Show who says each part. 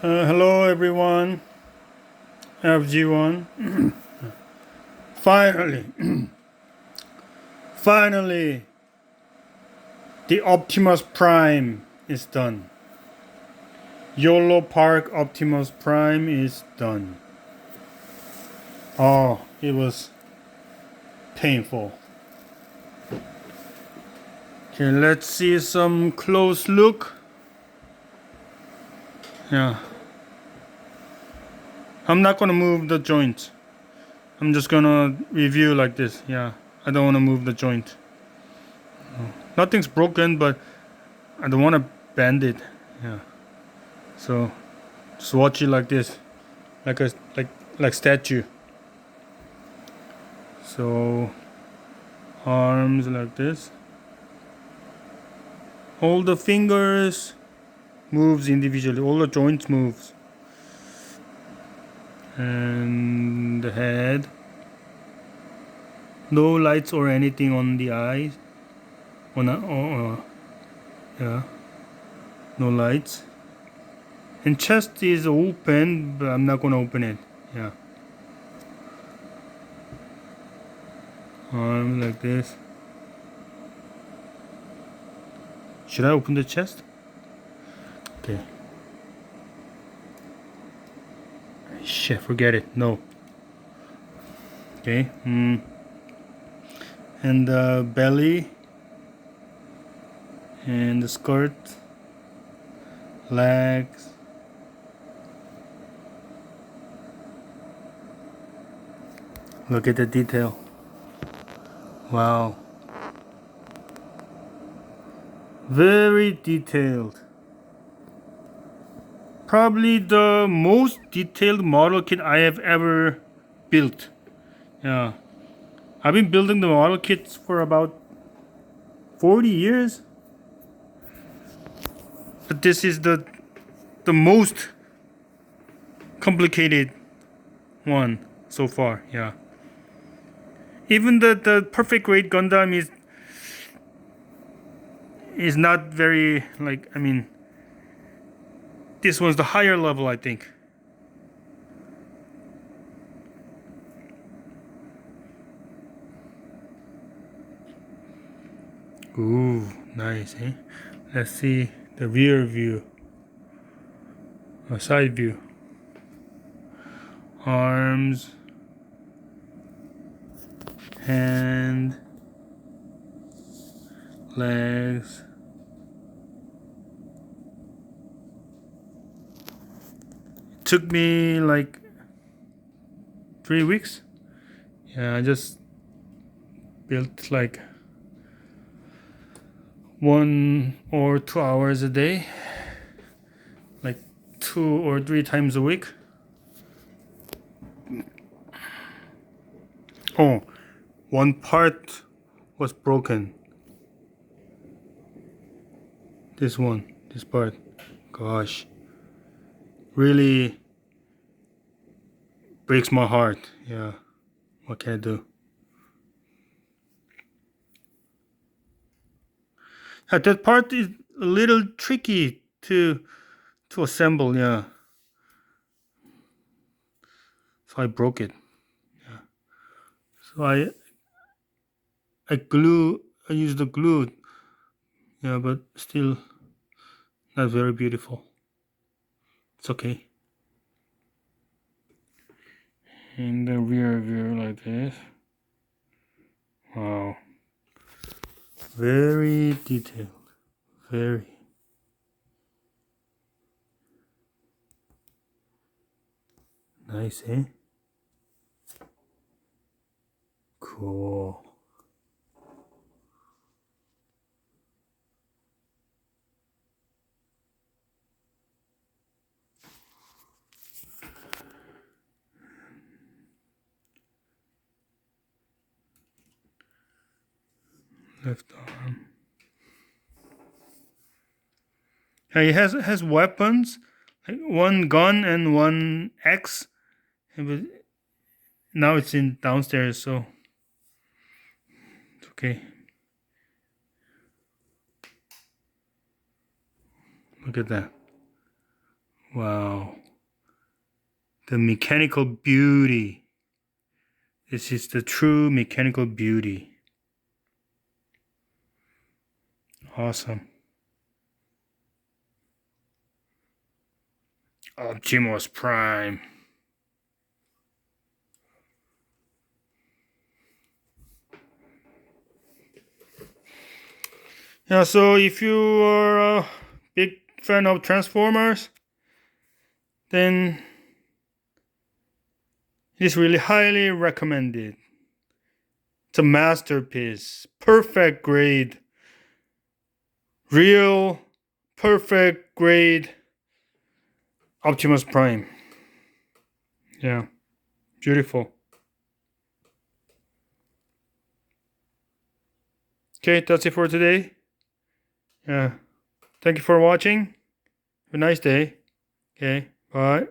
Speaker 1: Hello everyone, FG1. Finally, finally, the Optimus Prime is done. Yololpark Optimus Prime is done. Oh, it was painful. Okay, let's see some close look. Yeah. I'm not gonna move the joint. I'm just gonna review like this. Yeah. I don't wanna move the joint. Nothing's broken, but I don't wanna bend it. Yeah. So just watch it like this. Like a like statue. So arms like this. All the fingers moves individually. All the joints moves. And the head. No lights or anything on the eyes. Yeah. No lights. And chest is open, but I'm not gonna open it. Yeah. Arm like this. Should I open the chest? Okay. Shit, forget it. No. Okay. And the belly. And the skirt. Legs. Look at the detail. Wow. Very detailed. Probably the most detailed model kit I have ever built. Yeah. I've been building the model kits for about 40 years. But this is the most complicated one so far. Yeah. Even the perfect grade Gundam is not very like, I mean, this one's the higher level, I think. Ooh, nice, eh? Let's see the rear view. Or side view. Arms. Hand. Legs. It took me like 3 weeks. Yeah, I just built like 1 or 2 hours a day, like 2 or 3 times a week. Oh, one part was broken. This part. Gosh, really breaks my heart. Yeah, what can I do? Yeah, that part is a little tricky to assemble. Yeah, so I broke it. So I used the glue. Yeah, but still not very beautiful. It's okay. In the rear view like this. Wow. Very detailed. Very. Nice, eh? Cool. Left arm. Yeah, he has weapons, like one gun and one axe. But now it's in downstairs, so it's okay. Look at that. Wow. The mechanical beauty. This is the true mechanical beauty. Awesome. Optimus Prime. Yeah, so if you are a big fan of Transformers, then it is really highly recommended. It's a masterpiece. Perfect grade. Real, perfect grade Optimus Prime. Yeah, beautiful. Okay, that's it for today. Yeah, thank you for watching. Have a nice day. Okay, bye.